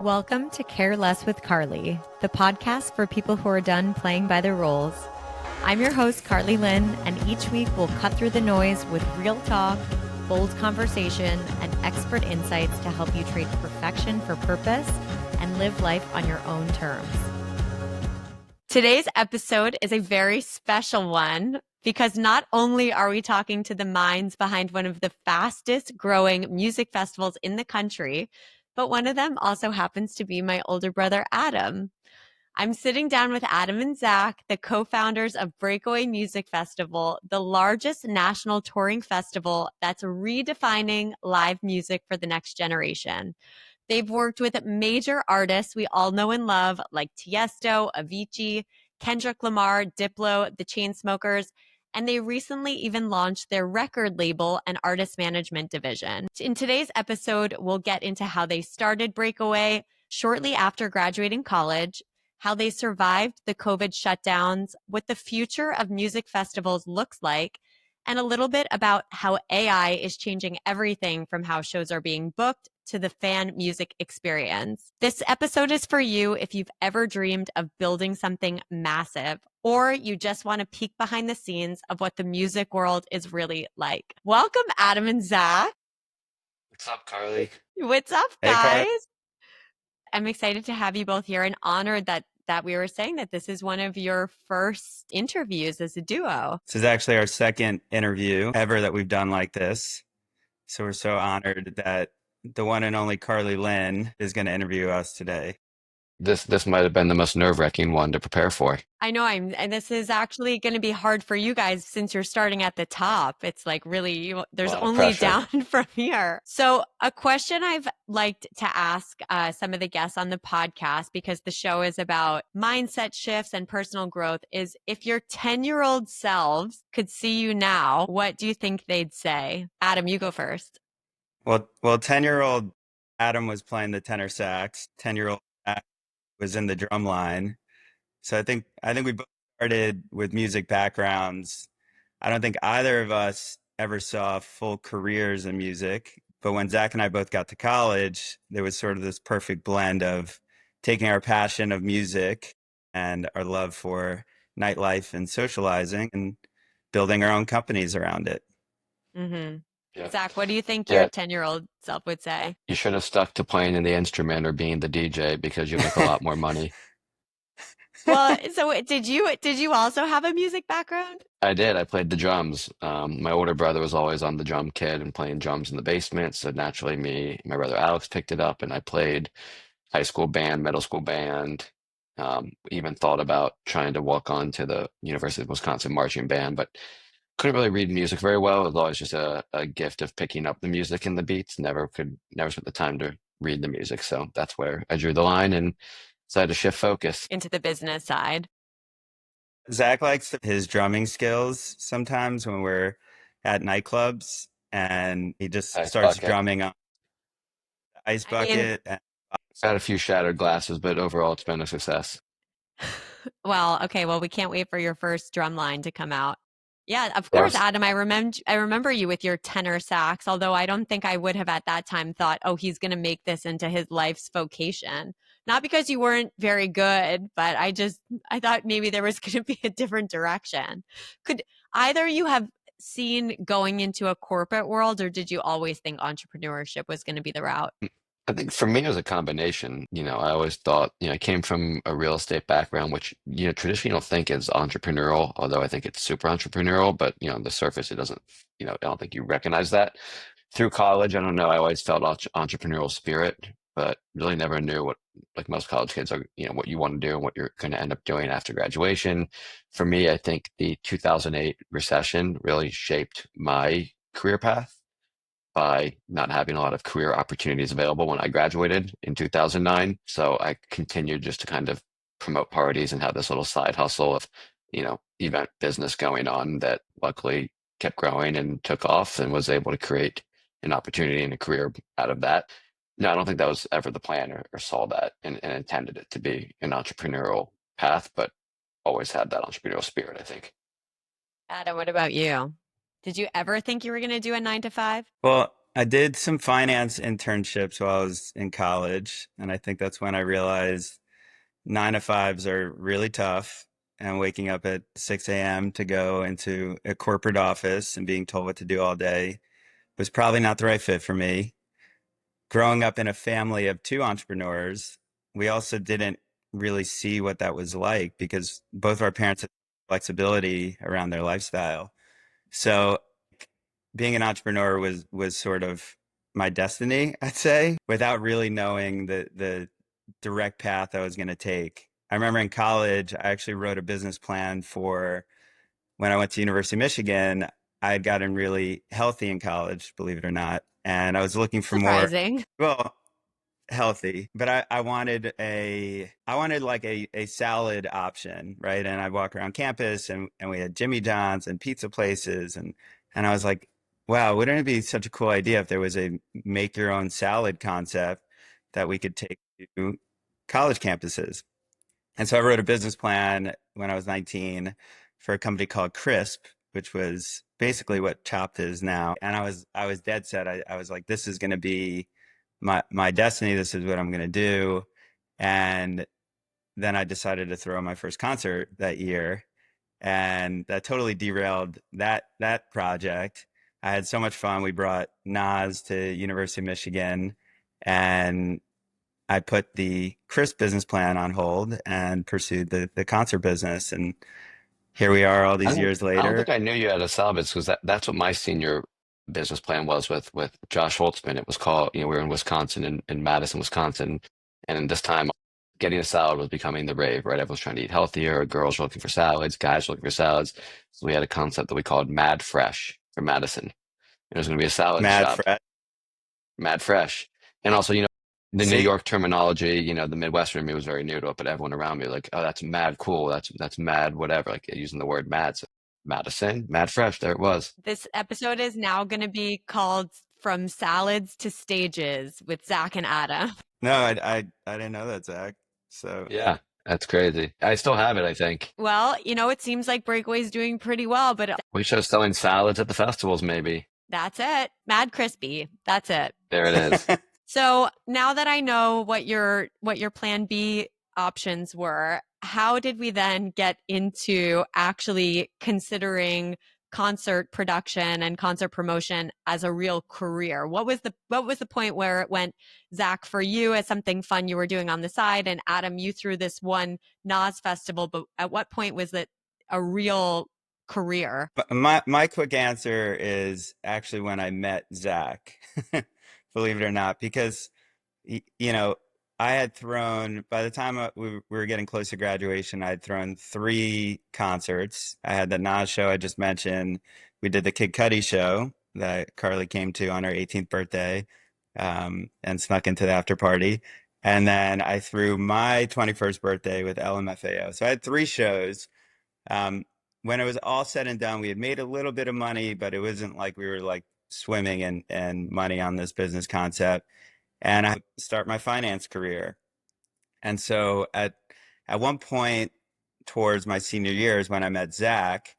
Welcome to Care Less with Carly, the podcast for people who are done playing by their roles. I'm your host, Carly Lynn, and each week we'll cut through the noise with real talk, bold conversation, and expert insights to help you trade perfection for purpose and live life on your own terms. Today's episode is a very special one because not only are we talking to the minds behind one of the fastest growing music festivals in the country, but one of them also happens to be my older brother, Adam. I'm sitting down with Adam and Zach, the co-founders of Breakaway Music Festival, the largest national touring festival that's redefining live music for the next generation. They've worked with major artists we all know and love like Tiësto, Avicii, Kendrick Lamar, Diplo, the Chainsmokers, and they recently even launched their record label and artist management division. In today's episode, we'll get into how they started Breakaway shortly after graduating college, how they survived the COVID shutdowns, what the future of music festivals looks like, and a little bit about how AI is changing everything from how shows are being booked to the fan music experience. This episode is for you if you've ever dreamed of building something massive, or you just want to peek behind the scenes of what the music world is really like. Welcome, Adam and Zach. What's up, Carly? What's up, Hey, guys? Carly. I'm excited to have you both here and honored that we were saying that this is one of your first interviews as a duo. This is actually our second interview ever that we've done like this. So we're so honored that the one and only Carly Lynn is going to interview us today. This might have been the most nerve-wracking one to prepare for. I know and this is actually going to be hard for you guys since you're starting at the top. It's like really, there's only down from here. So a question I've liked to ask some of the guests on the podcast, because the show is about mindset shifts and personal growth, is if your 10-year-old selves could see you now, what do you think they'd say? Adam, you go first. Well, 10-year-old Adam was playing the tenor sax. 10-year-old Zach was in the drum line. So I think we both started with music backgrounds. I don't think either of us ever saw full careers in music. But when Zach and I both got to college, there was sort of this perfect blend of taking our passion of music and our love for nightlife and socializing and building our own companies around it. Mm-hmm. Yeah. Zach, what do you think your 10-year-old self would say? You should have stuck to playing in the instrument or being the DJ because you make a lot more money. Well, so did you also have a music background? I did. I played the drums. My older brother was always on the drum kit and playing drums in the basement. So naturally, my brother Alex picked it up, and I played high school band, middle school band. Even thought about trying to walk on to the University of Wisconsin marching band, but couldn't really read music very well. It was always just a gift of picking up the music and the beats. Never spent the time to read the music. So that's where I drew the line and decided to shift focus into the business side. Zach likes his drumming skills sometimes when we're at nightclubs, and he just starts drumming on the ice bucket. I've had a few shattered glasses, but overall it's been a success. Well, okay. Well, we can't wait for your first drum line to come out. Yeah, of course, Adam. I remember you with your tenor sax, although I don't think I would have at that time thought, oh, he's going to make this into his life's vocation. Not because you weren't very good, but I thought maybe there was going to be a different direction. Could either you have seen going into a corporate world, or did you always think entrepreneurship was going to be the route? I think for me, it was a combination. I always thought, I came from a real estate background, which, traditionally you don't think is entrepreneurial, although I think it's super entrepreneurial, but, on the surface, it doesn't, I don't think you recognize that. Through college, I don't know, I always felt entrepreneurial spirit, but really never knew what, like most college kids are, what you want to do and what you're going to end up doing after graduation. For me, I think the 2008 recession really shaped my career path by not having a lot of career opportunities available when I graduated in 2009. So I continued just to kind of promote parties and have this little side hustle of, event business going on that luckily kept growing and took off and was able to create an opportunity and a career out of that. No, I don't think that was ever the plan or saw that and intended it to be an entrepreneurial path, but always had that entrepreneurial spirit, I think. Adam, what about you? Did you ever think you were going to do a 9 to 5? Well, I did some finance internships while I was in college, and I think that's when I realized 9 to 5s are really tough. And waking up at 6 a.m. to go into a corporate office and being told what to do all day was probably not the right fit for me. Growing up in a family of two entrepreneurs, we also didn't really see what that was like because both of our parents had flexibility around their lifestyle. So being an entrepreneur was sort of my destiny, I'd say, without really knowing the direct path I was going to take. I remember in college, I actually wrote a business plan for when I went to University of Michigan. I had gotten really healthy in college, believe it or not, and I was looking for more, Surprising. well, healthy, but I wanted like a salad option, right? And I'd walk around campus and we had Jimmy John's and pizza places and I was like, wow, wouldn't it be such a cool idea if there was a make your own salad concept that we could take to college campuses? And so I wrote a business plan when I was 19 for a company called Crisp, which was basically what Chopped is now. And I was dead set. I was like, this is going to be my destiny. This is what I'm going to do. And then I decided to throw my first concert that year, and that totally derailed that project. I had so much fun. We brought Nas to University of Michigan, and I put the Chris business plan on hold and pursued the concert business. And here we are all these years I don't later. think I knew you had a salvage because that's what my senior business plan was with Josh Holtzman. It was called, we were in Wisconsin in Madison, Wisconsin, and this time getting a salad was becoming the rave, right? Everyone's trying to eat healthier. Girls were looking for salads, guys were looking for salads. So we had a concept that we called Mad Fresh for Madison. It was going to be a salad Mad shop, Fred. Mad Fresh, and also the New See, York terminology, the Midwestern me was very new to it, but everyone around me was like, oh, that's mad cool. That's mad whatever, like using the word mad. So Madison, Mad Fresh, there it was. This episode is now going to be called From Salads to Stages with Zach and Adam. no, I didn't know that, Zach. So Yeah, that's crazy. I still have it, I think. Well, it seems like Breakaway's doing pretty well, but We should have selling salads at the festivals, maybe. that's it. Mad crispy. That's it. There it is. So now that I know what your plan B options were, how did we then get into actually considering concert production and concert promotion as a real career? What was the point where it went, Zach, for you as something fun you were doing on the side, and Adam, you threw this one Nas festival, but at what point was it a real career? but my quick answer is actually when I met Zach, believe it or not, because you know, I had thrown, by the time we were getting close to graduation, I had thrown 3 concerts. I had the Nas show I just mentioned. We did the Kid Cudi show that Carly came to on her 18th birthday, and snuck into the after party. And then I threw my 21st birthday with LMFAO. So I had 3 shows. Um, when it was all said and done, we had made a little bit of money, but it wasn't like we were like swimming in money on this business concept. And I start my finance career. And so at one point towards my senior years when I met Zach,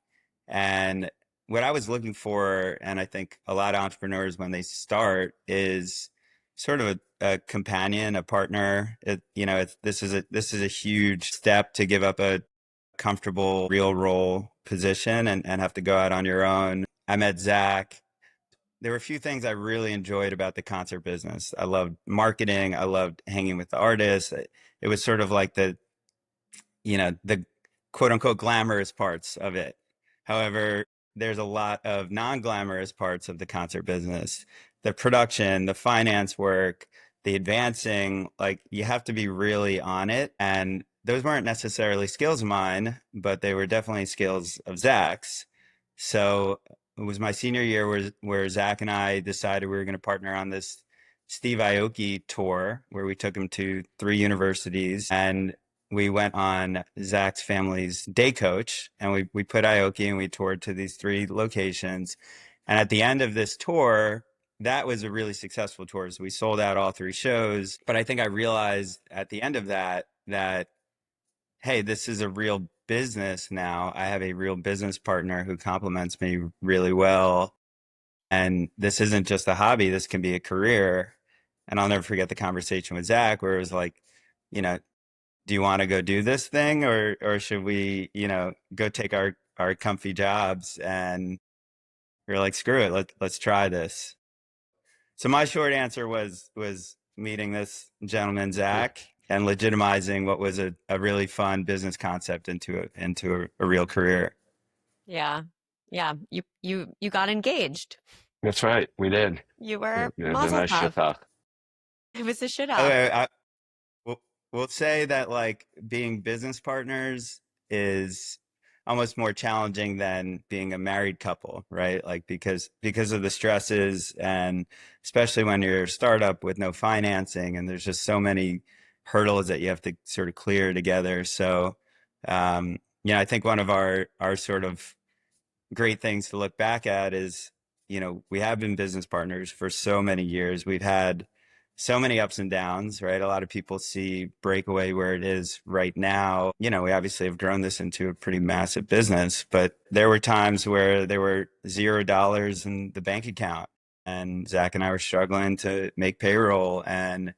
and what I was looking for, and I think a lot of entrepreneurs when they start is sort of a companion, a partner. This is a huge step to give up a comfortable real role position and have to go out on your own. I met Zach. There were a few things I really enjoyed about the concert business. I loved marketing. I loved hanging with the artists. It was sort of like the quote unquote glamorous parts of it. However, there's a lot of non-glamorous parts of the concert business. The production, the finance work, the advancing, like you have to be really on it. And those weren't necessarily skills of mine, but they were definitely skills of Zach's. So it was my senior year where Zach and I decided we were going to partner on this Steve Aoki tour where we took him to 3 universities, and we went on Zach's family's day coach, and we put Aoki and we toured to these 3 locations. And at the end of this tour, that was a really successful tour. So we sold out all 3 shows. But I think I realized at the end of that, hey, this is a real business now. I have a real business partner who complements me really well. And this isn't just a hobby, this can be a career. And I'll never forget the conversation with Zach where it was like, you know, do you want to go do this thing, or should we, go take our comfy jobs? And we are like, screw it, let's try this. So my short answer was meeting this gentleman, Zach, and legitimizing what was a really fun business concept into a real career. Yeah. Yeah. You got engaged. That's right. We did. You were It was a mazel nice shit tov. talk. It was a shit off. Okay, we'll, we'll say that like being business partners is almost more challenging than being a married couple, right? Like because of the stresses, and especially when you're a startup with no financing, and there's just so many hurdles that you have to sort of clear together. So I think one of our sort of great things to look back at is, we have been business partners for so many years. We've had so many ups and downs, right? A lot of people see Breakaway where it is right now. We obviously have grown this into a pretty massive business, but there were times where there were $0 in the bank account, and Zach and I were struggling to make payroll, and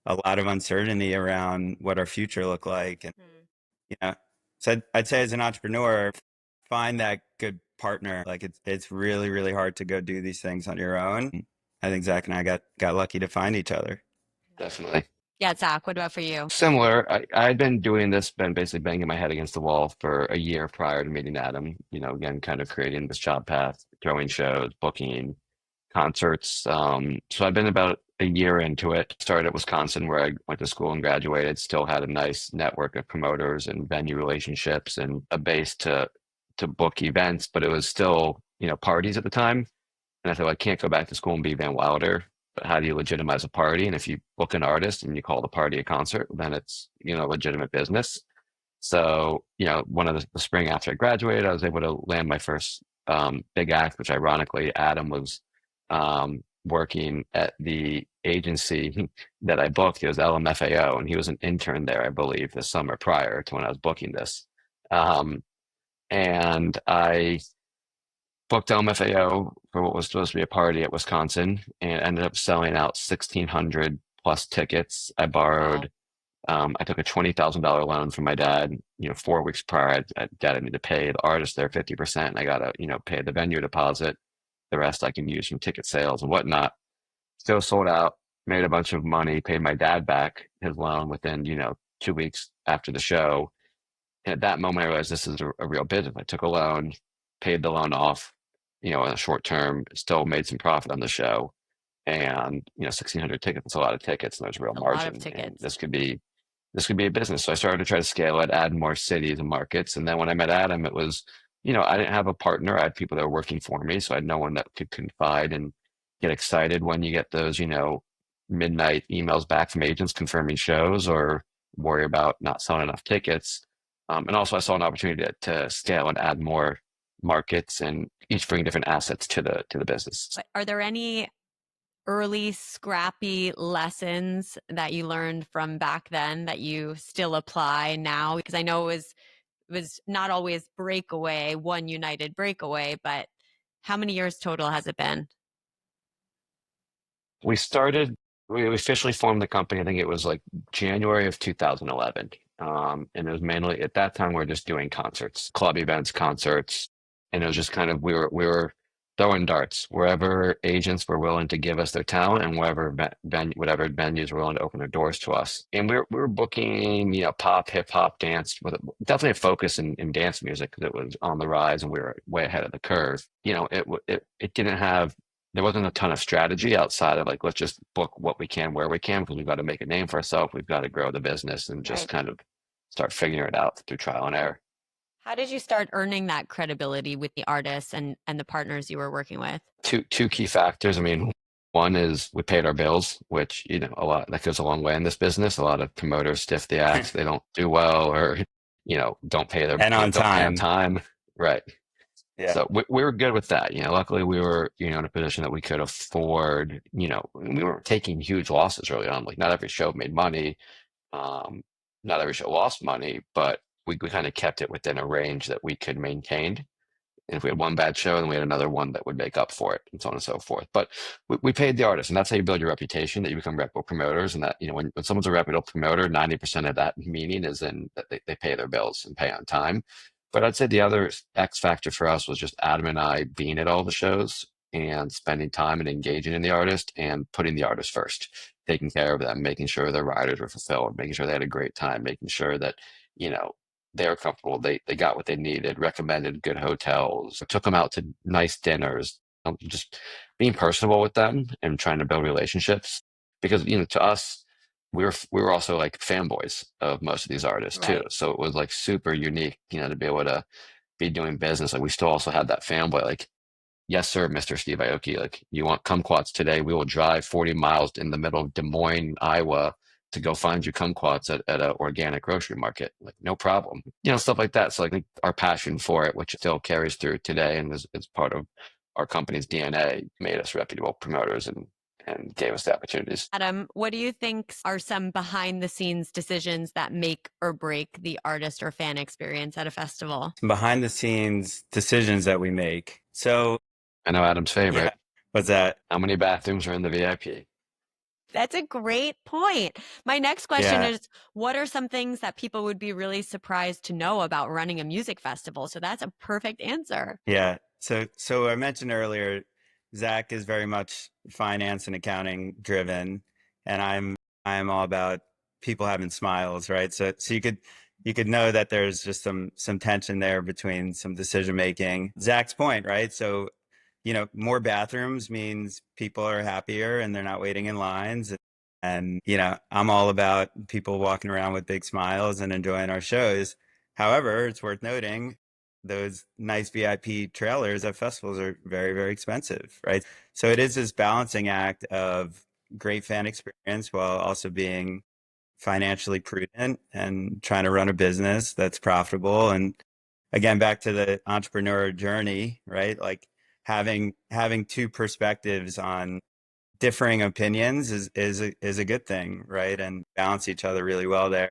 a lot of uncertainty around what our future looked like. And yeah. So I'd say as an entrepreneur, find that good partner. Like it's really, really hard to go do these things on your own. I think Zach and I got lucky to find each other. Definitely. Yeah, Zach, what about for you? Similar. I'd been doing this, been basically banging my head against the wall for a year prior to meeting Adam. Again, kind of creating this job path, throwing shows, booking concerts. So I've been about a year into it. Started at Wisconsin, where I went to school and graduated. Still had a nice network of promoters and venue relationships and a base to book events, but it was still, parties at the time. And I thought, I can't go back to school and be Van Wilder, but how do you legitimize a party? And if you book an artist and you call the party a concert, then it's, legitimate business. So, one of the spring after I graduated, I was able to land my first big act, which ironically, Adam was working at the agency that I booked. It was LMFAO, and he was an intern there, I believe, the summer prior to when I was booking this. And I booked LMFAO for what was supposed to be a party at Wisconsin, and ended up selling out 1,600 plus tickets. Wow. I took a $20,000 loan from my dad. 4 weeks prior, dad had me to pay the artist their 50%, and I got to, pay the venue deposit. The rest I can use from ticket sales and whatnot. Still sold out, made a bunch of money, paid my dad back his loan within, 2 weeks after the show. And at that moment, I realized this is a real business. I took a loan, paid the loan off, in a short term, still made some profit on the show. And, 1,600 tickets, it's a lot of tickets, and there's real A lot of margin. And tickets. this could be a business. So I started to try to scale it, add more cities and markets. And then when I met Adam, it was, I didn't have a partner. I had people that were working for me. So I had no one that could confide and get excited when you get those, midnight emails back from agents confirming shows, or worry about not selling enough tickets. And also I saw an opportunity to scale and add more markets and each bring different assets to the business. But are there any early scrappy lessons that you learned from back then that you still apply now? Because I know it was not always Breakaway, one united Breakaway, but how many years total has it been? We officially formed the company, I think it was like January of 2011. And it was mainly at that time, we were just doing concerts, club events, concerts. And it was just kind of, we were throwing darts wherever agents were willing to give us their talent, and wherever whatever venues were willing to open their doors to us. And we were booking, pop, hip hop, dance, with definitely a focus in dance music, because it was on the rise and we were way ahead of the curve. It didn't have, there wasn't a ton of strategy outside of like, let's just book what we can where we can, because we've got to make a name for ourselves. We've got to grow the business and just Right. kind of start figuring it out through trial and error. How did you start earning that credibility with the artists and the partners you were working with? Two key factors. I mean, one is we paid our bills, which, a lot that goes a long way in this business. A lot of promoters stiff the axe. They don't do well, or, don't pay their And on don't pay on time. time. Right. Yeah. So we were good with that. Luckily we were, in a position that we could afford, we weren't taking huge losses early on. Like, not every show made money. Not every show lost money, but we kind of kept it within a range that we could maintain. And if we had one bad show, then we had another one that would make up for it, and so on and so forth. But we paid the artist, and that's how you build your reputation, that you become reputable promoters. And that, when someone's a reputable promoter, 90% of that meaning is in that they pay their bills and pay on time. But I'd say the other X factor for us was just Adam and I being at all the shows and spending time and engaging in the artist and putting the artist first, taking care of them, making sure their riders were fulfilled, making sure they had a great time, making sure that, you know, they were comfortable. They got what they needed, recommended good hotels, took them out to nice dinners, just being personable with them and trying to build relationships. Because, to us, we were also like fanboys of most of these artists too. Right. So it was like super unique, to be able to be doing business. Like we still also had that fanboy, like, yes, sir, Mr. Steve Aoki, like you want kumquats today, we will drive 40 miles in the middle of Des Moines, Iowa to go find you kumquats at an organic grocery market. Like, no problem. Stuff like that. So I think our passion for it, which still carries through today and is part of our company's DNA, made us reputable promoters and gave us the opportunities. Adam, what do you think are some behind the scenes decisions that make or break the artist or fan experience at a festival? Behind the scenes decisions that we make. So, I know Adam's favorite. yeah, what's that? How many bathrooms are in the VIP? That's a great point. My next question Yeah. is, what are some things that people would be really surprised to know about running a music festival? So that's a perfect answer. Yeah. So I mentioned earlier, Zach is very much finance and accounting driven, and I'm all about people having smiles, right? So you could know that there's just some tension there between some decision making. Zach's point, right? So, more bathrooms means people are happier and they're not waiting in lines. And, I'm all about people walking around with big smiles and enjoying our shows. However, it's worth noting those nice VIP trailers at festivals are very, very expensive, right? So it is this balancing act of great fan experience while also being financially prudent and trying to run a business that's profitable. And again, back to the entrepreneur journey, right? Like having two perspectives on differing opinions is a good thing, right? And balance each other really well there.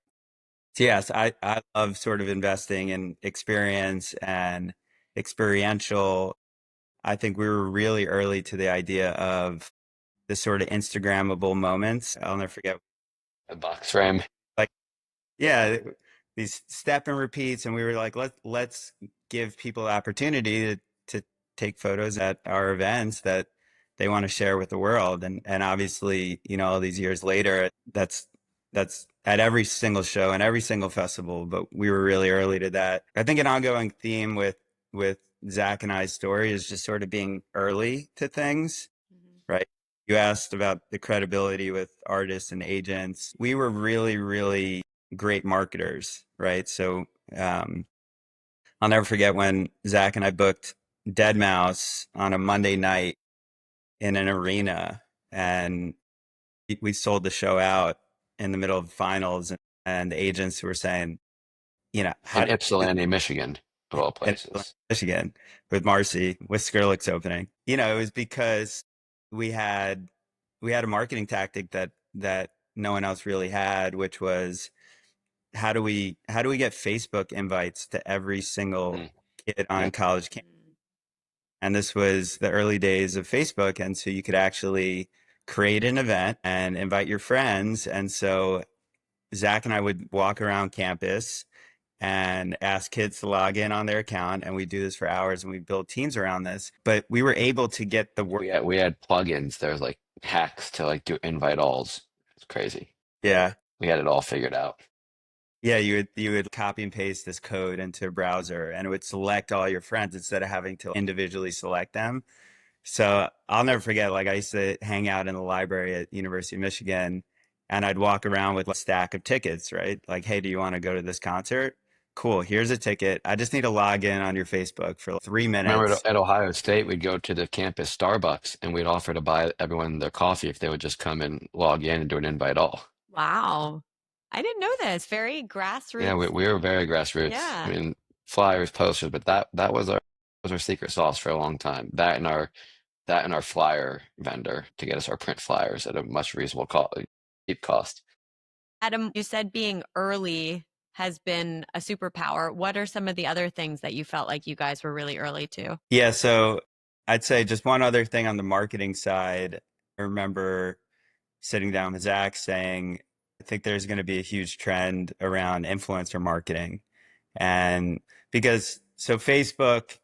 So yes, I love sort of investing in experience and experiential. I think we were really early to the idea of the sort of Instagrammable moments. I'll never forget, A box frame. like, yeah, these step and repeats, and we were like, let's give people the opportunity to take photos at our events that they want to share with the world. And obviously, all these years later, that's at every single show and every single festival, but we were really early to that. I think an ongoing theme with Zach and I's story is just sort of being early to things, right? You asked about the credibility with artists and agents. We were really, really great marketers, right? So I'll never forget when Zach and I booked Dead Mouse on a Monday night in an arena, and we sold the show out in the middle of finals, and the agents were saying, how In Ypsilanti, Michigan, of all in places. Michigan with Marcy with Skrillex opening. It was because we had a marketing tactic that no one else really had, which was how do we get Facebook invites to every single Mm, kid on yeah. college campus? And this was the early days of Facebook, and so you could actually create an event and invite your friends. And so Zach and I would walk around campus and ask kids to log in on their account, and we do this for hours, and we build teams around this. But we were able to get the work. We had plugins. There's like hacks to like do invite alls. It's crazy. Yeah. We had it all figured out. Yeah, you would copy and paste this code into a browser, and it would select all your friends instead of having to individually select them. So I'll never forget, like I used to hang out in the library at University of Michigan, and I'd walk around with a stack of tickets, right? Like, hey, do you want to go to this concert? Cool, here's a ticket. I just need to log in on your Facebook for like 3 Remember minutes. at Ohio State, we'd go to the campus Starbucks and we'd offer to buy everyone their coffee if they would just come and log in and do an invite all. Wow. I didn't know this. Very Yeah, grassroots. we were very grassroots. I Yeah. mean, flyers, posters, but that was our secret sauce for a long time. That and our flyer vendor to get us our print flyers at a much reasonable cheap cost. Adam, you said being early has been a superpower. What are some of the other things that you felt like you guys were really early to? Yeah, so I'd say just one other thing on the marketing side. I remember sitting down with Zach saying, I think there's going to be a huge trend around influencer marketing. And because so Facebook,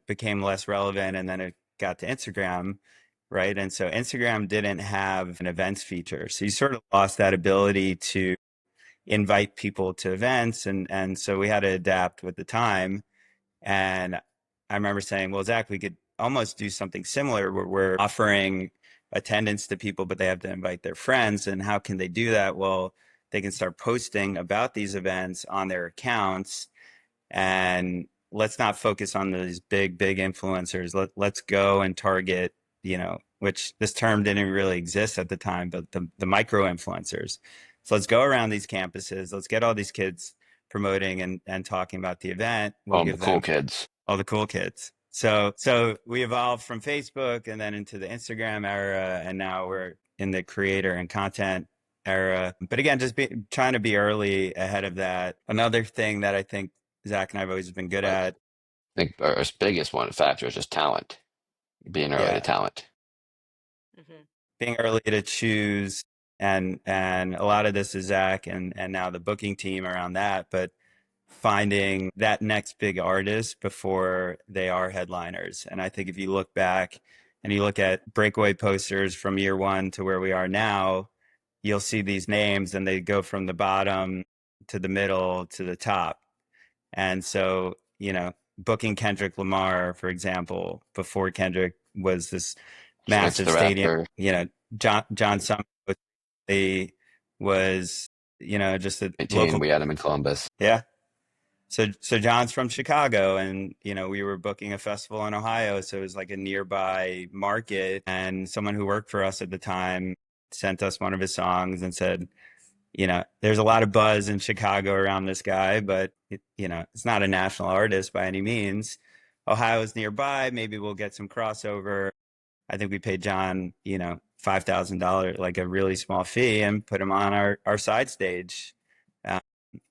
became less relevant and then it got to Instagram, right? And so Instagram didn't have an events feature. So you sort of lost that ability to invite people to events. And so we had to adapt with the time. And I remember saying, well, Zach, we could almost do something similar where we're offering attendance to people, but they have to invite their friends. And how can they do that? Well, they can start posting about these events on their accounts, and let's not focus on these big influencers. Let's go and target, which this term didn't really exist at the time, but the micro influencers. So let's go around these campuses. Let's get all these kids promoting and talking about the event. We'll The give cool them kids. all the cool kids. So we evolved from Facebook and then into the Instagram era, and now we're in the creator and content era. But again, trying to be early ahead of that. Another thing that I think Zach and I've always been good But at. I think our biggest one factor is just talent, being early to Yeah, talent. Mhm. being early to choose, and a lot of this is Zach and now the booking team around that, but finding that next big artist before they are headliners. And I think if you look back and you look at Breakaway posters from year one to where we are now, you'll see these names and they go from the bottom to the middle to the top. And so, booking Kendrick Lamar, for example, before Kendrick was this Chance massive the stadium, Rapper, John Summit was, just a 18, local. we had him in Columbus. Yeah. So John's from Chicago, and we were booking a festival in Ohio, so it was like a nearby market. And someone who worked for us at the time sent us one of his songs and said, there's a lot of buzz in Chicago around this guy, but it's not a national artist by any means. Ohio's nearby. Maybe we'll get some crossover. I think we paid John, $5,000, like a really small fee, and put him on our side stage. Uh,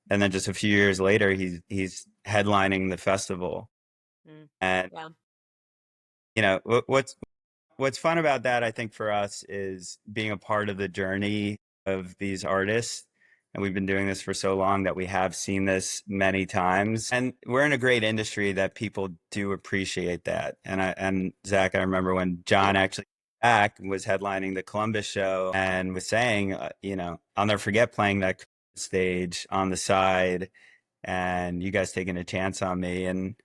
and then just a few years later, he's headlining the festival. Mm. And Yeah. What's fun about that, I think, for us is being a part of the journey of these artists. And we've been doing this for so long that we have seen this many times. And we're in a great industry that people do appreciate that. And Zach, I remember when John actually came back and was headlining the Columbus show and was saying, I'll never forget playing that stage on the side and you guys taking a chance on me. And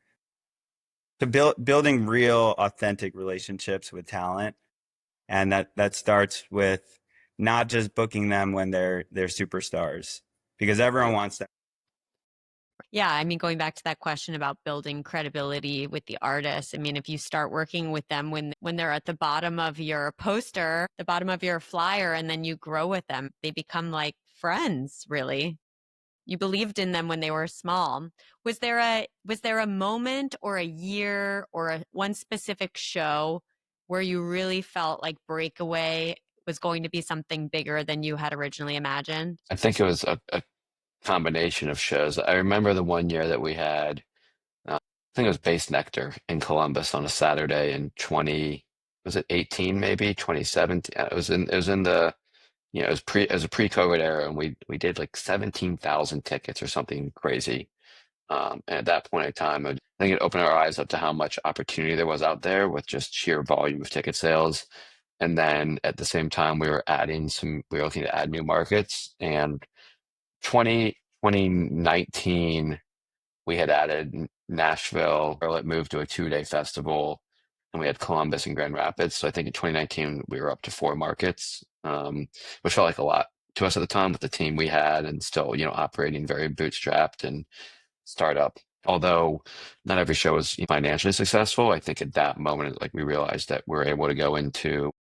to building real authentic relationships with talent, and that starts with not just booking them when they're superstars, because everyone Right. wants that. Yeah, I mean, going back to that question about building credibility with the artist, I mean, if you start working with them when they're at the bottom of your poster, the bottom of your flyer, and then you grow with them, they become like friends, really. You believed in them when they were small. Was there a moment or a year or one specific show where you really felt like Breakaway was going to be something bigger than you had originally imagined? I think it was a combination of shows. I remember the one year that we had, I think it was Bass Nectar in Columbus on a Saturday in 20, was it 18 maybe 2017? It was in the, it was a pre-COVID era, and we did like 17,000 tickets or something crazy. And at that point in time, I think it opened our eyes up to how much opportunity there was out there with just sheer volume of ticket sales. And then at the same time, we were looking to add new markets. And 2019, we had added Nashville, or it moved to a 2-day festival, and we had Columbus and Grand Rapids. So I think in 2019, we were up to 4 markets, which felt like a lot to us at the time with the team we had and still, operating very bootstrapped and startup. Although not every show was financially successful, I think at that moment, like we realized that we're able to go into,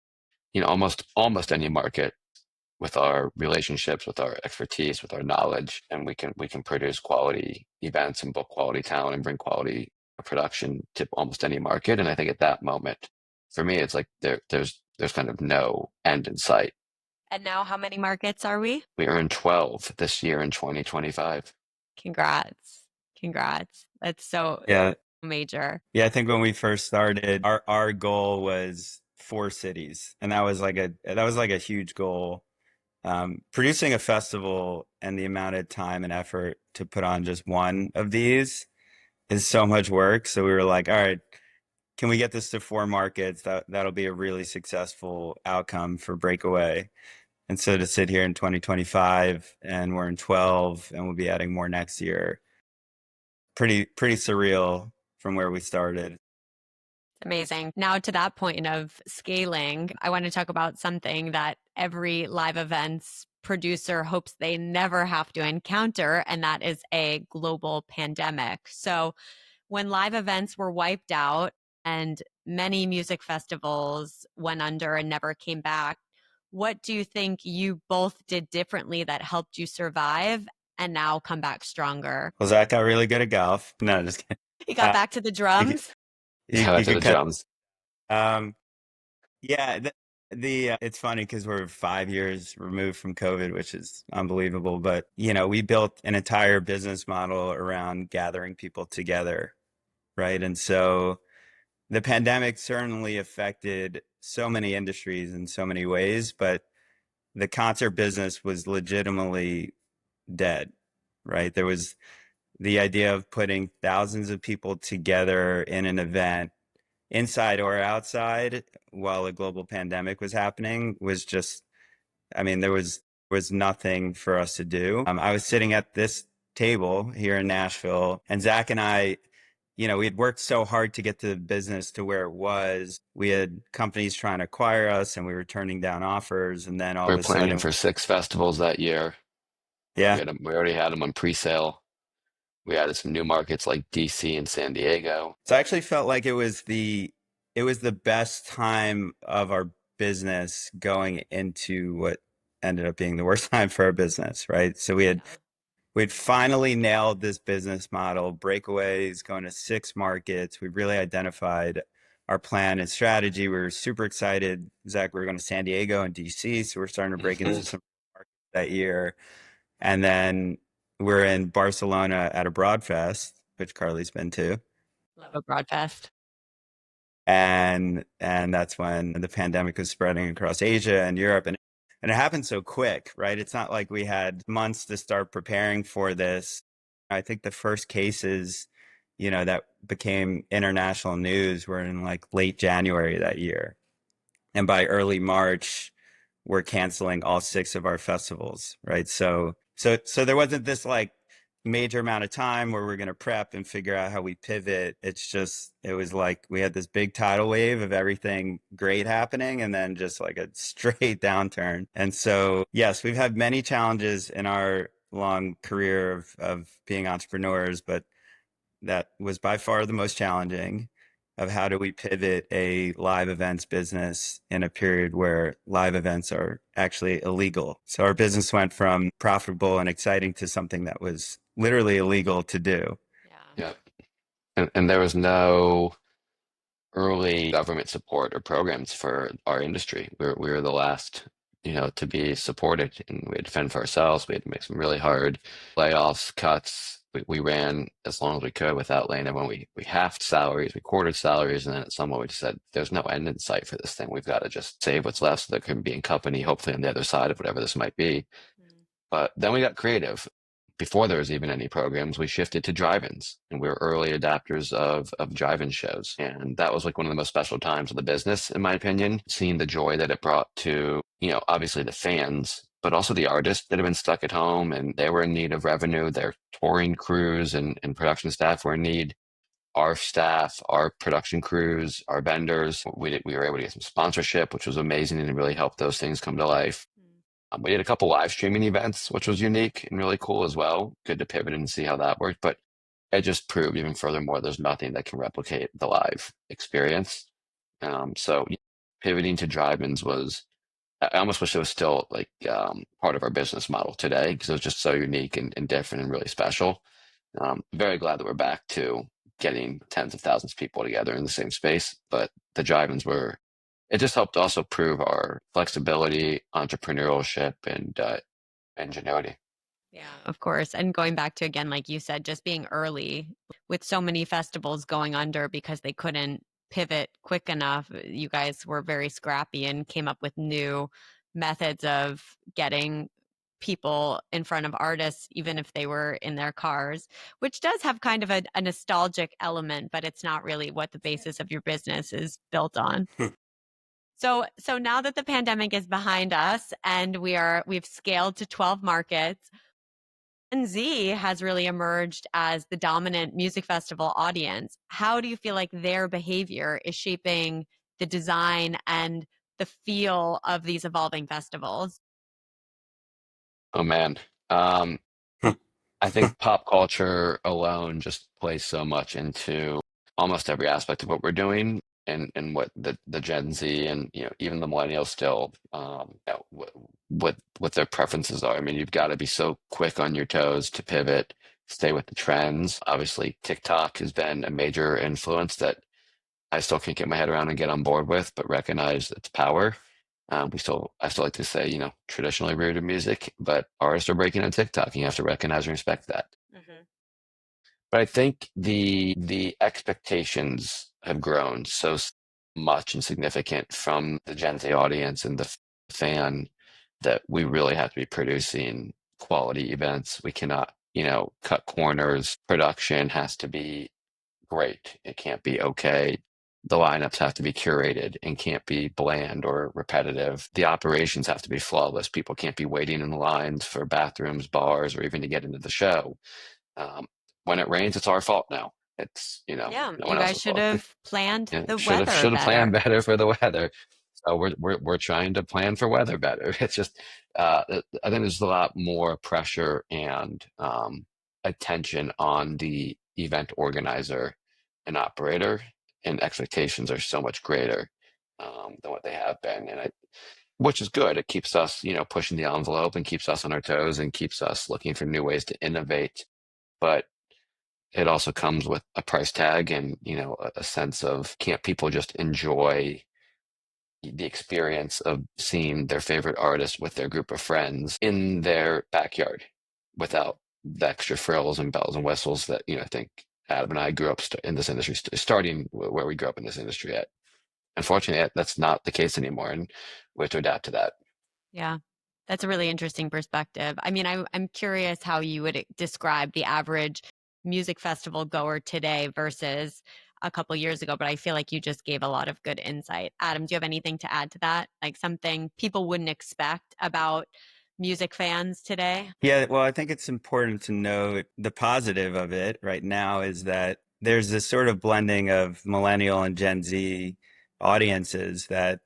almost any market with our relationships, with our expertise, with our knowledge, and we can produce quality events and book quality talent and bring quality production to almost any market. And I think at that moment, for me, it's like there's kind of no end in sight. And now how many markets are we? We are in 12 this year in 2025. Congrats. Congrats. That's so Yeah. major. Yeah, I think when we first started, our goal was 4 cities, and that was like a huge goal. Producing a festival and the amount of time and effort to put on just one of these is so much work. So we were like, all right, can we get this to 4 markets? That'll be a really successful outcome for Breakaway. And so to sit here in 2025 and we're in 12 and we'll be adding more next year, pretty surreal from where we started. Amazing. Now, to that point of scaling, I want to talk about something that every live events producer hopes they never have to encounter, and that is a global pandemic. So, when live events were wiped out and many music festivals went under and never came back, what do you think you both did differently that helped you survive and now come back stronger? Well, Zach got really good at golf. No, just kidding. You got back to the drums? You To the could cut. drums. Um, yeah, it's funny because we're 5 years removed from COVID, which is unbelievable. But we built an entire business model around gathering people together, right? And so the pandemic certainly affected so many industries in so many ways, but the concert business was legitimately dead, right? There was the idea of putting thousands of people together in an event, inside or outside, while a global pandemic was happening, was just, I mean, there was nothing for us to do. I was sitting at this table here in Nashville, and Zach and I, we had worked so hard to get the business to where it was. We had companies trying to acquire us, and we were turning down offers. And then all We of were a planning sudden, for 6 festivals that year. yeah. We already had them on pre-sale. We added some new markets like DC and San Diego. So I actually felt like it was the best time of our business going into what ended up being the worst time for our business, right? So we'd finally nailed this business model, breakaways, going to 6 markets. We really identified our plan and strategy. We were super excited. Zach, we were going to San Diego and DC, so we're starting to break into some markets that year. And then we're in Barcelona at a Broadfest, which Carly's been to. Love a broadcast. And that's when the pandemic was spreading across Asia and Europe, and it happened so quick, right? It's not like we had months to start preparing for this. I think the first cases, that became international news were in like late January that year, and by early March we're canceling all 6 of our festivals, right? So there wasn't this like major amount of time where we're going to prep and figure out how we pivot. It was like we had this big tidal wave of everything great happening and then just like a straight downturn. And so, yes, we've had many challenges in our long career of being entrepreneurs, but that was by far the most challenging, of how do we pivot a live events business in a period where live events are actually illegal. So our business went from profitable and exciting to something that was literally illegal to do. Yeah. Yeah. And there was no early government support or programs for our industry. We were the last, to be supported, and we had to fend for ourselves. We had to make some really hard layoffs, cuts. We ran as long as we could without laying everyone. We halved salaries, we quartered salaries, and then at some point we just said, "There's no end in sight for this thing. We've got to just save what's left so there can be in company, hopefully on the other side of whatever this might be." But then we got creative. Before there was even any programs, we shifted to drive-ins, and we were early adapters of drive-in shows. And that was like one of the most special times of the business, in my opinion, seeing the joy that it brought to, obviously the fans, but also the artists that have been stuck at home and they were in need of revenue. Their touring crews and production staff were in need. Our staff, our production crews, our vendors, we were able to get some sponsorship, which was amazing and it really helped those things come to life. We did a couple live streaming events, which was unique and really cool as well. Good to pivot and see how that worked. But it just proved even furthermore, there's nothing that can replicate the live experience. So pivoting to drive-ins I almost wish it was still like part of our business model today because it was just so unique and different and really special. Very glad that we're back to getting tens of thousands of people together in the same space. But the drive-ins were it just helped also prove our flexibility, entrepreneurship, and ingenuity. Yeah, of course. And going back to, again, like you said, just being early with so many festivals going under because they couldn't pivot quick enough. You guys were very scrappy and came up with new methods of getting people in front of artists, even if they were in their cars, which does have kind of a nostalgic element, but it's not really what the basis of your business is built on. So now that the pandemic is behind us and we've scaled to 12 markets, Gen Z has really emerged as the dominant music festival audience. How do you feel like their behavior is shaping the design and the feel of these evolving festivals? Oh man. I think pop culture alone just plays so much into almost every aspect of what we're doing and what the Gen Z and even the millennials still what their preferences are. I mean, you've got to be so quick on your toes to pivot, stay with the trends. Obviously, TikTok has been a major influence that I still can't get my head around and get on board with, but recognize its power. I still like to say, traditionally rooted music, but artists are breaking on TikTok, and you have to recognize and respect that. Mm-hmm. But I think the expectations have grown much and significant from the Gen Z audience and the fan that we really have to be producing quality events. We cannot, cut corners. Production has to be great. It can't be okay. The lineups have to be curated and can't be bland or repetitive. The operations have to be flawless. People can't be waiting in lines for bathrooms, bars, or even to get into the show. Um, when it rains, it's our fault now. It's, Yeah, no you one guys else's should fault. have planned Yeah, the should have weather should have better. planned better for the weather. So we're trying to plan for weather better. It's just I think there's a lot more pressure and attention on the event organizer and operator, and expectations are so much greater than what they have been, which is good. It keeps us, pushing the envelope and keeps us on our toes and keeps us looking for new ways to innovate. But it also comes with a price tag and, a sense of can't people just enjoy the experience of seeing their favorite artist with their group of friends in their backyard without the extra frills and bells and whistles that, I think Adam and I grew up in this industry, starting where we grew up in this industry at. Unfortunately, that's not the case anymore, and we have to adapt to that. Yeah, that's a really interesting perspective. I mean, I'm curious how you would describe the average music festival goer today versus a couple years ago, but I feel like you just gave a lot of good insight. Adam, do you have anything to add to that? Like something people wouldn't expect about music fans today? Yeah, well, I think it's important to note the positive of it right now is that there's this sort of blending of millennial and Gen Z audiences that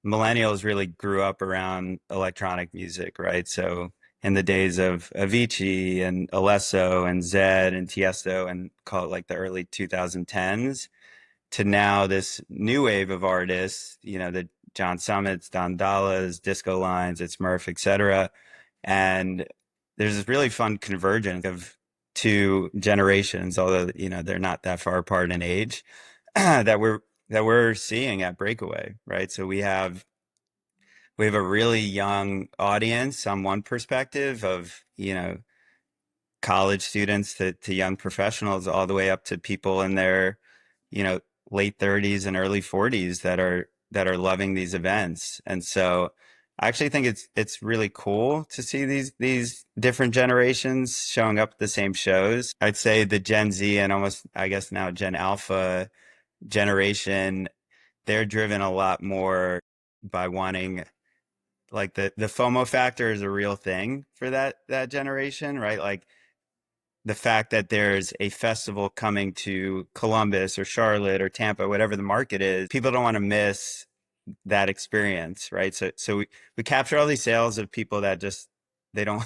millennials really grew up around electronic music, right? So in the days of Avicii and Alesso and Zed and Tiësto and call it like the early 2010s to now this new wave of artists, the John Summits, Don Dallas, Disco Lines, It's Murph, etc. And there's this really fun convergence of two generations, although they're not that far apart in age, that we're seeing at Breakaway, right? So we have a really young audience on one perspective of college students to young professionals, all the way up to people in their you know late 30s and early 40s that are loving these events. And so I actually think it's really cool to see these different generations showing up at the same shows. I'd say the Gen Z and almost, I guess now, Gen Alpha generation, they're driven a lot more by wanting, like, the FOMO factor is a real thing for that generation, right? Like the fact that there's a festival coming to Columbus or Charlotte or Tampa, whatever the market is, people don't want to miss that experience, right? So we capture all these sales of people that just they don't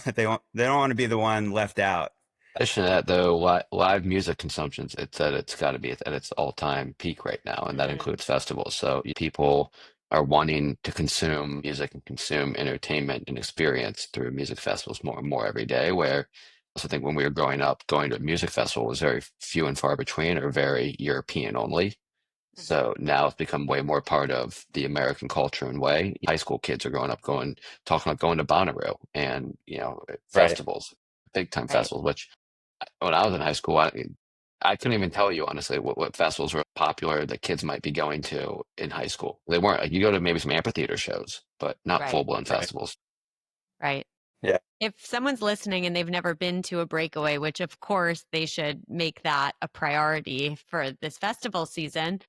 want to be the one left out. Addition to that, though, live music consumptions, it's got to be at its all-time peak right now, and that Mm-hmm. includes festivals. So people are wanting to consume music and consume entertainment and experience through music festivals more and more every day. Where I also think when we were growing up, going to a music festival was very few and far between, or very European only. So now it's become way more part of the American culture and way. High school kids are growing up talking about going to Bonnaroo and, Right. festivals, big time Right. festivals, which when I was in high school, I couldn't even tell you honestly what festivals were popular that kids might be going to in high school. They weren't like you go to maybe some amphitheater shows, but not Right. full-blown Right. festivals. Right. Yeah. If someone's listening and they've never been to a breakaway, which of course they should make that a priority for this festival season,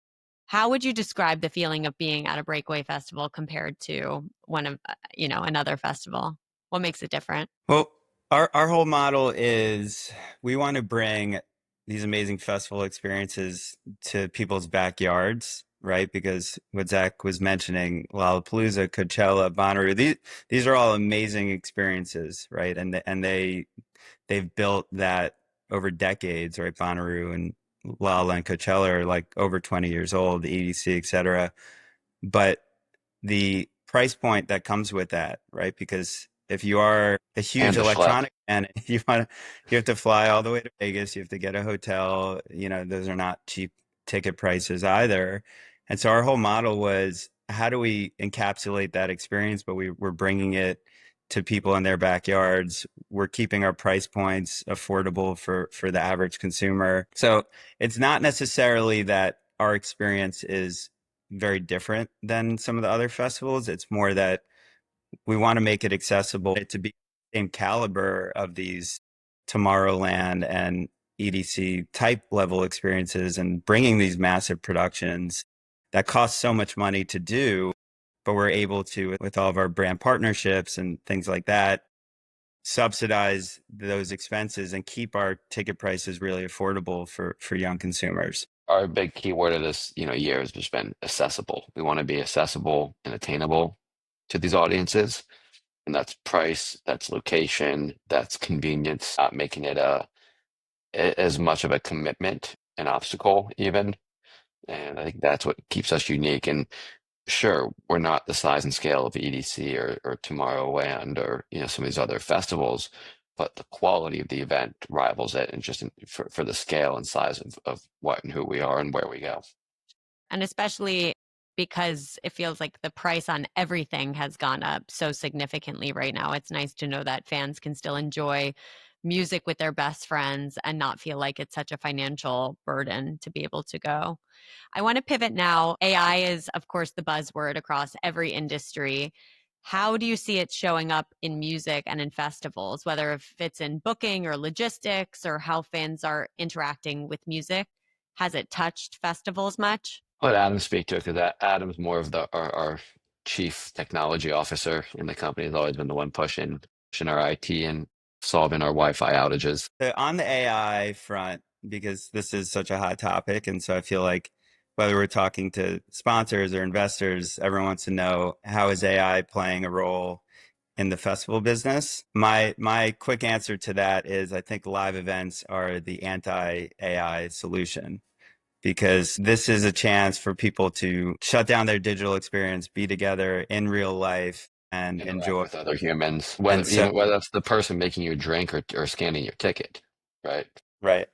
how would you describe the feeling of being at a breakaway festival compared to one of, another festival? What makes it different? Well, our whole model is we want to bring these amazing festival experiences to people's backyards, right? Because what Zach was mentioning, Lollapalooza, Coachella, Bonnaroo, these are all amazing experiences, right? They've built that over decades, right? Bonnaroo and Lolla and Coachella are like over 20 years old, the EDC, et cetera. But the price point that comes with that, right? Because if you are a huge And the schlep. electronic fan, you have to fly all the way to Vegas, you have to get a hotel, those are not cheap ticket prices either. And so our whole model was, how do we encapsulate that experience, but we're bringing it to people in their backyards. We're keeping our price points affordable for the average consumer. So it's not necessarily that our experience is very different than some of the other festivals. It's more that we want to make it accessible to be the same caliber of these Tomorrowland and EDC type level experiences, and bringing these massive productions that cost so much money to do, but we're able to, with all of our brand partnerships and things like that, subsidize those expenses and keep our ticket prices really affordable for young consumers. Our big keyword of this, year has just been accessible. We want to be accessible and attainable to these audiences, and that's price, that's location, that's convenience, not making it as much of a commitment, an obstacle even. And I think that's what keeps us unique. And sure, we're not the size and scale of EDC or Tomorrowland or some of these other festivals, but the quality of the event rivals it, and just for the scale and size of what and who we are and where we go. And especially because it feels like the price on everything has gone up so significantly right now. It's nice to know that fans can still enjoy music with their best friends and not feel like it's such a financial burden to be able to go. I want to pivot now. AI is, of course, the buzzword across every industry. How do you see it showing up in music and in festivals, whether if it's in booking or logistics or how fans are interacting with music? Has it touched festivals much? Let Adam speak to it, because Adam's more of our chief technology officer in the company. Has always been the one pushing our IT and solving our Wi-Fi outages. On the AI front, because this is such a hot topic, and so I feel like whether we're talking to sponsors or investors, everyone wants to know, how is AI playing a role in the festival business? My quick answer to that is, I think live events are the anti-AI solution, because this is a chance for people to shut down their digital experience, be together in real life, and Interact enjoy. with other humans, And so, whether that's the person making you a drink or scanning your ticket, right? right.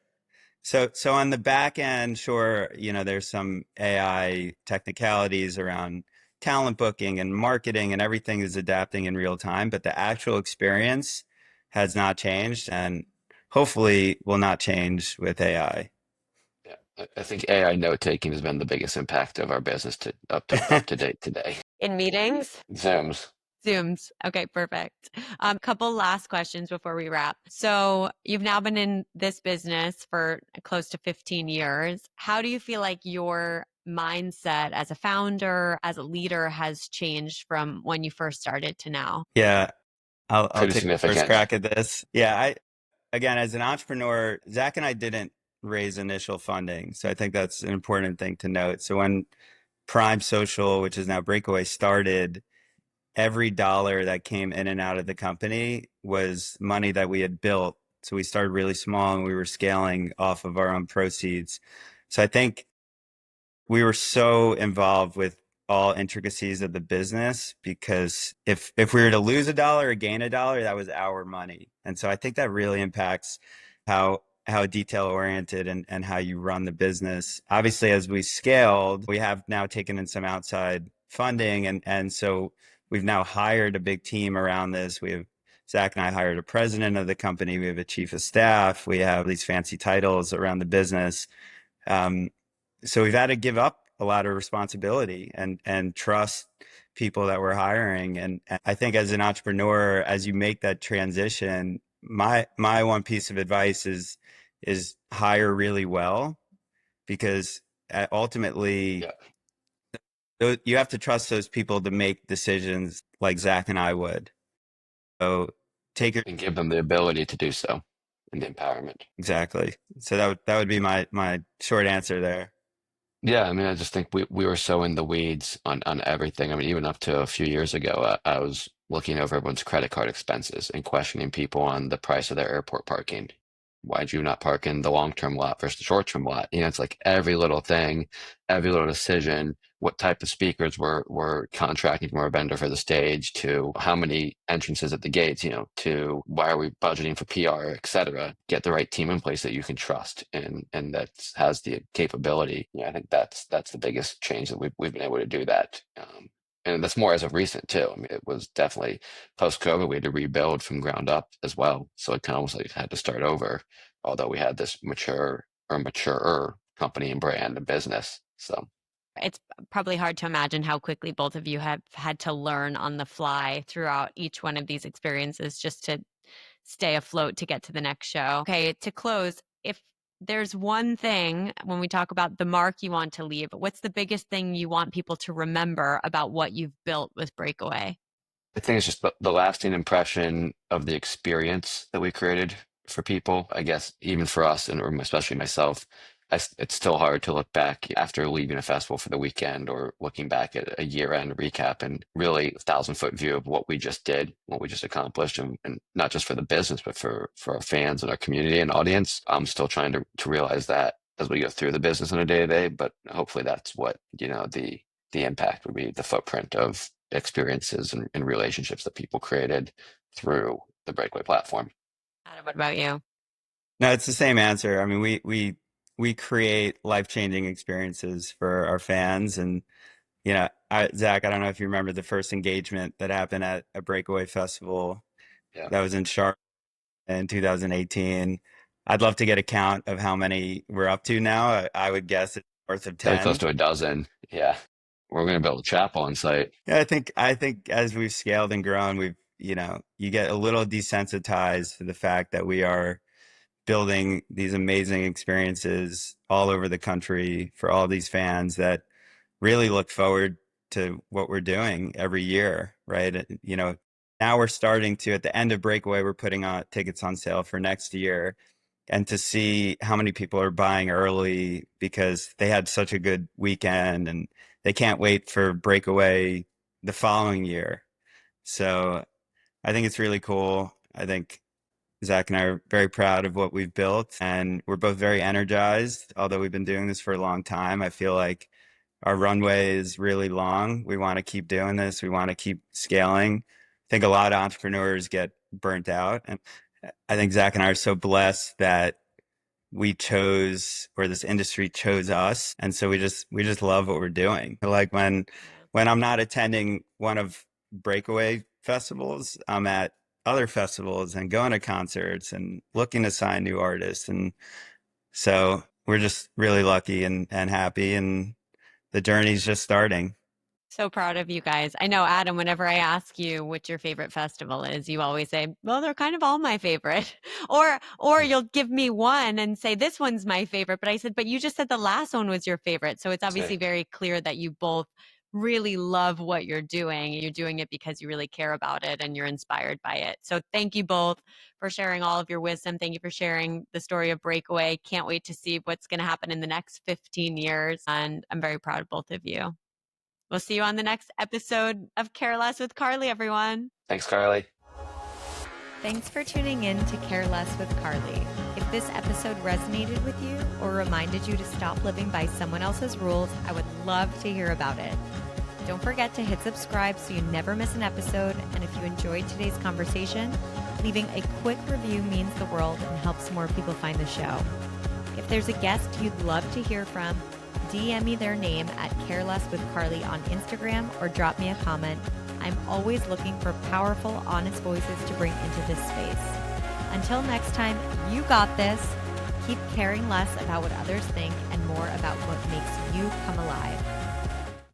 So on the back end, sure, there's some AI technicalities around talent booking and marketing, and everything is adapting in real time, but the actual experience has not changed, and hopefully will not change with AI. Yeah, I think AI note taking has been the biggest impact of our business up to date today. In meetings? Zooms. Zooms. Okay, perfect. Couple last questions before we wrap. So you've now been in this business for close to 15 years. How do you feel like your mindset as a founder, as a leader has changed from when you first started to now? Yeah, I'll Pretty take the first significant. crack at this. Yeah, again, as an entrepreneur, Zach and I didn't raise initial funding, so I think that's an important thing to note. So when Prime Social, which is now Breakaway, started, every dollar that came in and out of the company was money that we had built. So we started really small and we were scaling off of our own proceeds. So I think we were so involved with all intricacies of the business, because if we were to lose a dollar or gain a dollar, that was our money. And so I think that really impacts how how detail oriented and how you run the business. Obviously, as we scaled, we have now taken in some outside funding. And so we've now hired a big team around this. Zach and I hired a president of the company. We have a chief of staff. We have these fancy titles around the business. So we've had to give up a lot of responsibility and trust people that we're hiring. And I think as an entrepreneur, as you make that transition, my one piece of advice is hire really well, because ultimately you have to trust those people to make decisions like Zach and I would. So and give them the ability to do so and the empowerment. Exactly. So that would be my short answer there. Yeah, I mean, I just think we were so in the weeds on everything. I mean, even up to a few years ago, I was looking over everyone's credit card expenses and questioning people on the price of their airport parking. Why'd you not park in the long-term lot versus the short-term lot? It's like every little thing, every little decision, what type of speakers we're contracting from our vendor for the stage, to how many entrances at the gates, to why are we budgeting for PR, et cetera. Get the right team in place that you can trust and that has the capability. I think that's the biggest change that we've been able to do that. And that's more as of recent too. I mean, it was definitely post-COVID, we had to rebuild from ground up as well. So it kind of almost like had to start over, although we had this maturer company and brand and business. So it's probably hard to imagine how quickly both of you have had to learn on the fly throughout each one of these experiences just to stay afloat to get to the next show. Okay, to close, if there's one thing when we talk about the mark you want to leave, what's the biggest thing you want people to remember about what you've built with Breakaway? I think it's just the lasting impression of the experience that we created for people. I guess even for us, and or especially myself, it's still hard to look back after leaving a festival for the weekend or looking back at a year-end recap and really 1,000-foot view of what we just did, what we just accomplished, and not just for the business, but for our fans and our community and audience. I'm still trying to realize that as we go through the business on a day-to-day, but hopefully that's what, the impact would be, the footprint of experiences and relationships that people created through the Breakaway platform. Adam, what about you? No, it's the same answer. I mean, we create life-changing experiences for our fans. And, Zach, I don't know if you remember the first engagement that happened at a Breakaway festival that was in Charlotte in 2018. I'd love to get a count of how many we're up to now. I would guess it's north of 10. Very close to a dozen. Yeah. We're going to build a chapel on site. Yeah, I think as we've scaled and grown, you get a little desensitized to the fact that we are building these amazing experiences all over the country for all these fans that really look forward to what we're doing every year, right? Now we're starting to, at the end of Breakaway, we're putting on tickets on sale for next year. And to see how many people are buying early because they had such a good weekend and they can't wait for Breakaway the following year. So I think it's really cool. I think Zach and I are very proud of what we've built, and we're both very energized. Although we've been doing this for a long time, I feel like our runway is really long. We want to keep doing this. We want to keep scaling. I think a lot of entrepreneurs get burnt out, and I think Zach and I are so blessed that we chose, or this industry chose us. And so we just love what we're doing. Like when I'm not attending one of Breakaway festivals, I'm at other festivals and going to concerts and looking to sign new artists. And so we're just really lucky and happy, and the journey's just starting. So proud of you guys. I know, Adam, whenever I ask you what your favorite festival is, you always say, well, they're kind of all my favorite. Or you'll give me one and say, this one's my favorite. But I said, but you just said the last one was your favorite. So it's obviously very clear that you both really love what you're doing. You're doing it because you really care about it and you're inspired by it. So thank you both for sharing all of your wisdom. Thank you for sharing the story of Breakaway. Can't wait to see what's going to happen in the next 15 years. And I'm very proud of both of you. We'll see you on the next episode of Care Less with Carly, everyone. Thanks, Carly. Thanks for tuning in to Care Less with Carly. If this episode resonated with you or reminded you to stop living by someone else's rules, I would love to hear about it. Don't forget to hit subscribe so you never miss an episode. And if you enjoyed today's conversation, leaving a quick review means the world and helps more people find the show. If there's a guest you'd love to hear from, DM me their name at carelesswithcarly on Instagram or drop me a comment. I'm always looking for powerful, honest voices to bring into this space. Until next time, you got this. Keep caring less about what others think and more about what makes you come alive.